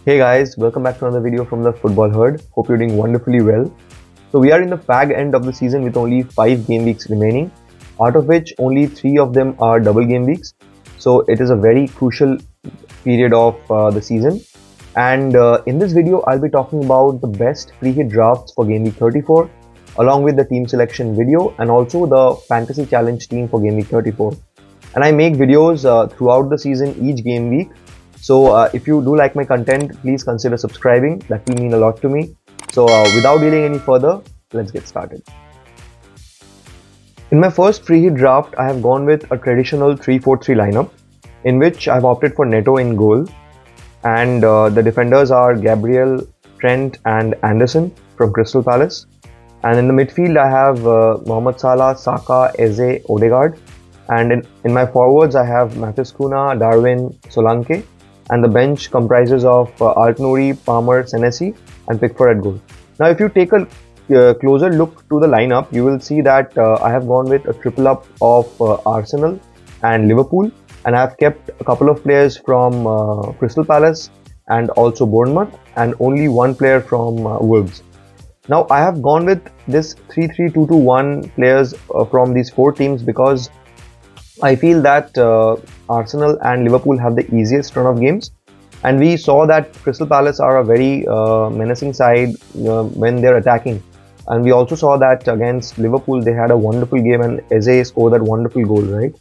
Hey guys, welcome back to another video from the Football Herd. Hope you're doing wonderfully well. So we are in the fag end of the season with only 5 game weeks remaining, out of which only 3 of them are double game weeks. So it is a very crucial period of the season. And in this video, I'll be talking about the best free hit drafts for game week 34, along with the team selection video and also the fantasy challenge team for game week 34. And I make videos throughout the season each game week. So if you do like my content, please consider subscribing. That will mean a lot to me. So without delaying any further, let's get started. In my first free hit draft, I have gone with a traditional 3-4-3 lineup in which I've opted for Neto in goal. And the defenders are Gabriel, Trent and Anderson from Crystal Palace. And in the midfield, I have Mohamed Salah, Saka, Eze, Odegaard. And in my forwards, I have Matheus Cunha, Darwin, Solanke. And the bench comprises of Alt-Nouri, Palmer, Senesi and Pickford at goal. Now if you take a closer look to the lineup, you will see that I have gone with a triple up of Arsenal and Liverpool, and I have kept a couple of players from Crystal Palace and also Bournemouth, and only one player from Wolves. Now I have gone with this 3-3-2-2-1 players from these 4 teams because I feel that Arsenal and Liverpool have the easiest run of games, and we saw that Crystal Palace are a very menacing side when they're attacking, and we also saw that against Liverpool they had a wonderful game and Eze scored that wonderful goal, right?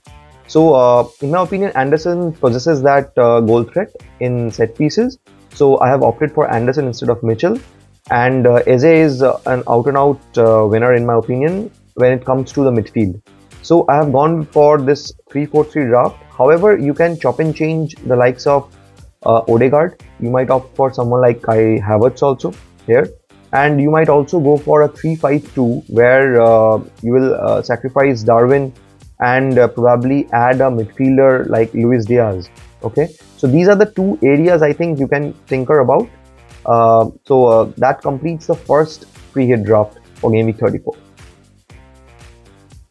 So in my opinion, Anderson possesses that goal threat in set pieces, so I have opted for Anderson instead of Mitchell, and Eze is an out and out winner in my opinion when it comes to the midfield. So I have gone for this 3-4-3 draft. However, you can chop and change the likes of Odegaard. You might opt for someone like Kai Havertz also here. And you might also go for a 3-5-2 where you will sacrifice Darwin and probably add a midfielder like Luis Diaz. Okay, so these are the 2 areas I think you can tinker about. So that completes the first free hit draft for game week 34.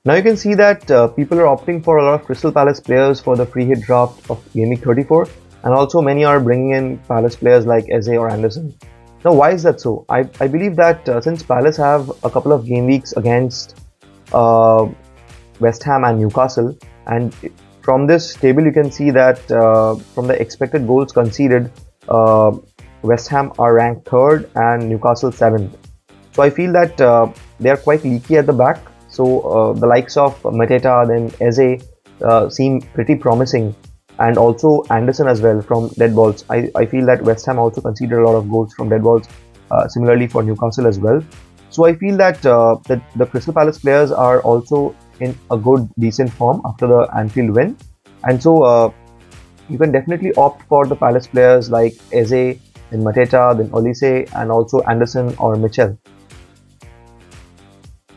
Now you can see that people are opting for a lot of Crystal Palace players for the free hit draft of game week 34, and also many are bringing in Palace players like Eze or Anderson. Now why is that so? I believe that since Palace have a couple of game weeks against West Ham and Newcastle, and from this table you can see that from the expected goals conceded, West Ham are ranked 3rd and Newcastle 7th. So I feel that they are quite leaky at the back. So the likes of Mateta, then Eze seem pretty promising, and also Anderson as well from dead balls. I feel that West Ham also conceded a lot of goals from dead balls, similarly for Newcastle as well. So I feel that the Crystal Palace players are also in a good, decent form after the Anfield win, and so you can definitely opt for the Palace players like Eze, then Mateta, then Olise, and also Anderson or Mitchell.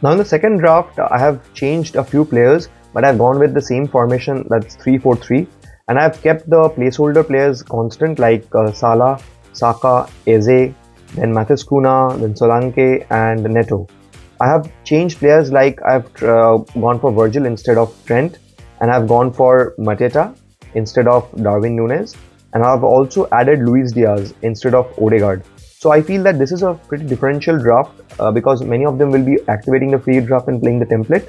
Now in the second draft, I have changed a few players, but I've gone with the same formation, that's 3-4-3, and I've kept the placeholder players constant like Salah, Saka, Eze, then Matheus Cunha, then Solanke and Neto. I have changed players like I've gone for Virgil instead of Trent, and I've gone for Mateta instead of Darwin Núñez, and I've also added Luis Diaz instead of Odegaard. So I feel that this is a pretty differential draft because many of them will be activating the free draft and playing the template.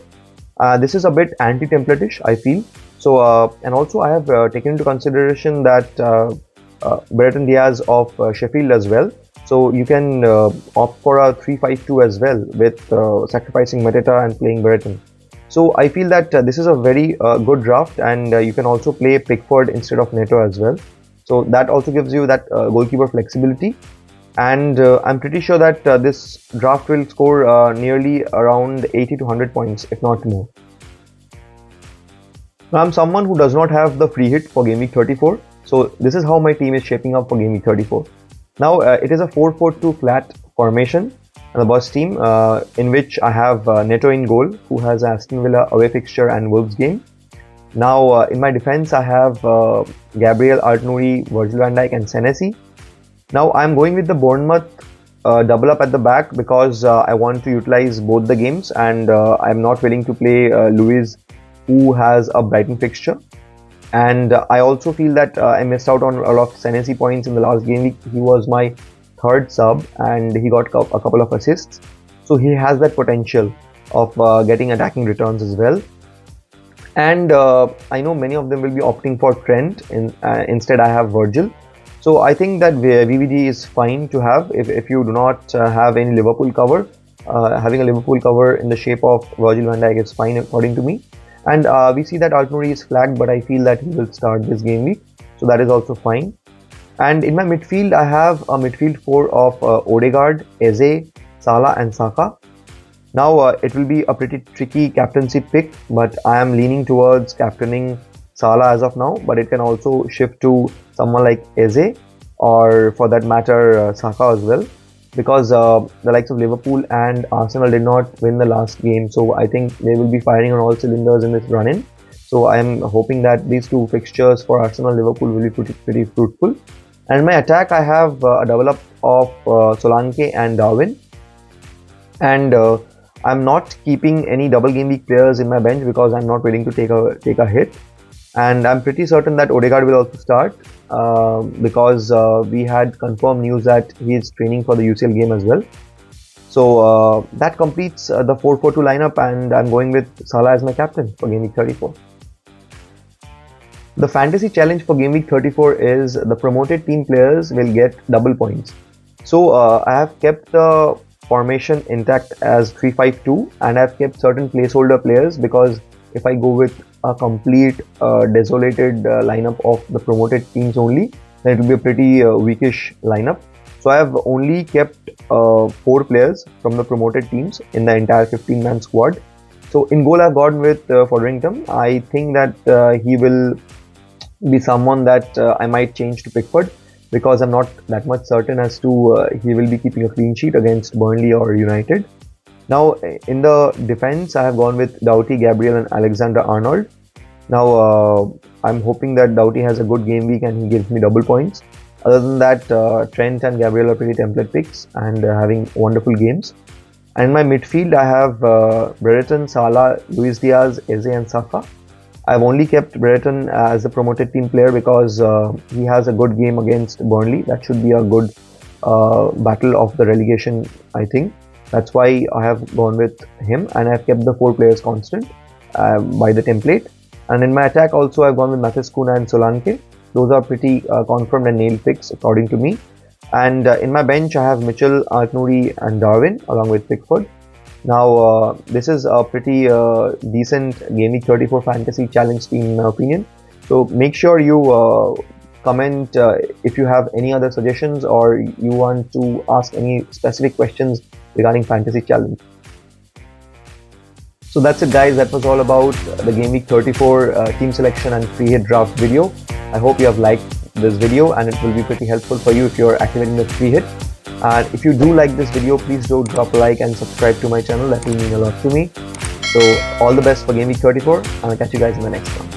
This is a bit anti-template-ish, I feel. So and also I have taken into consideration that Brereton Diaz of Sheffield as well. So you can opt for a 3-5-2 as well with sacrificing Mateta and playing Brereton. So I feel that this is a very good draft, and you can also play Pickford instead of Neto as well. So that also gives you that goalkeeper flexibility. And I'm pretty sure that this draft will score nearly around 80 to 100 points, if not more. Now I'm someone who does not have the free hit for game week 34, so this is how my team is shaping up for game week 34. Now it is a 4-4-2 flat formation, the bus team, in which I have Neto in goal, who has Aston Villa away fixture and Wolves game. Now in my defense I have Gabriel, Alt-Nouri, Virgil van Dijk and Senesi. Now I'm going with the Bournemouth double up at the back because I want to utilize both the games, and I'm not willing to play Luis, who has a Brighton fixture. And I also feel that I missed out on a lot of Senesi points in the last game week. He was my third sub and he got a couple of assists. So he has that potential of getting attacking returns as well. And I know many of them will be opting for Trent. Instead, I have Virgil. So I think that VVD is fine to have if you do not have any Liverpool cover. Having a Liverpool cover in the shape of Virgil van Dijk is fine according to me. And we see that Art-Nouri is flagged, but I feel that he will start this game week. So that is also fine. And in my midfield, I have a midfield four of Odegaard, Eze, Salah and Saka. Now it will be a pretty tricky captaincy pick, but I am leaning towards captaining Salah as of now, but it can also shift to someone like Eze or for that matter Saka as well, because the likes of Liverpool and Arsenal did not win the last game, so I think they will be firing on all cylinders in this run-in. So I am hoping that these two fixtures for Arsenal Liverpool will be pretty fruitful. And in my attack, I have a double up of Solanke and Darwin, and I'm not keeping any double game week players in my bench because I'm not willing to take a hit. And I'm pretty certain that Odegaard will also start because we had confirmed news that he is training for the UCL game as well. So that completes the 4-4-2 lineup, and I'm going with Salah as my captain for game week 34. The fantasy challenge for game week 34 is the promoted team players will get double points. So I have kept the formation intact as 3-5-2 and I've kept certain placeholder players because if I go with a complete desolated lineup of the promoted teams only, then it will be a pretty weakish lineup. So I have only kept 4 players from the promoted teams in the entire 15-man squad. So in goal I've gone with Fotherington. I think that he will be someone that I might change to Pickford, because I'm not that much certain as to he will be keeping a clean sheet against Burnley or United. Now in the defense, I have gone with Doughty, Gabriel and Alexander-Arnold. Now I'm hoping that Doughty has a good game week and he gives me double points. Other than that, Trent and Gabriel are pretty template picks and having wonderful games. And in my midfield, I have Brereton, Salah, Luis Diaz, Eze and Saka. I've only kept Brereton as a promoted team player because he has a good game against Burnley. That should be a good battle of the relegation, I think. That's why I have gone with him, and I've kept the 4 players constant by the template. And in my attack also, I've gone with Mathis Cunha and Solanke. Those are pretty confirmed and nailed picks according to me. And in my bench, I have Mitchell, Art-Nouri and Darwin along with Pickford. Now this is a pretty decent Game Week 34 Fantasy Challenge team in my opinion. So make sure you comment if you have any other suggestions or you want to ask any specific questions regarding Fantasy Challenge. So that's it guys, that was all about the Game Week 34 team selection and free hit draft video. I hope you have liked this video and it will be pretty helpful for you if you're activating the free hit. And if you do like this video, please do drop a like and subscribe to my channel. That will mean a lot to me. So all the best for Game Week 34 and I'll catch you guys in the next one.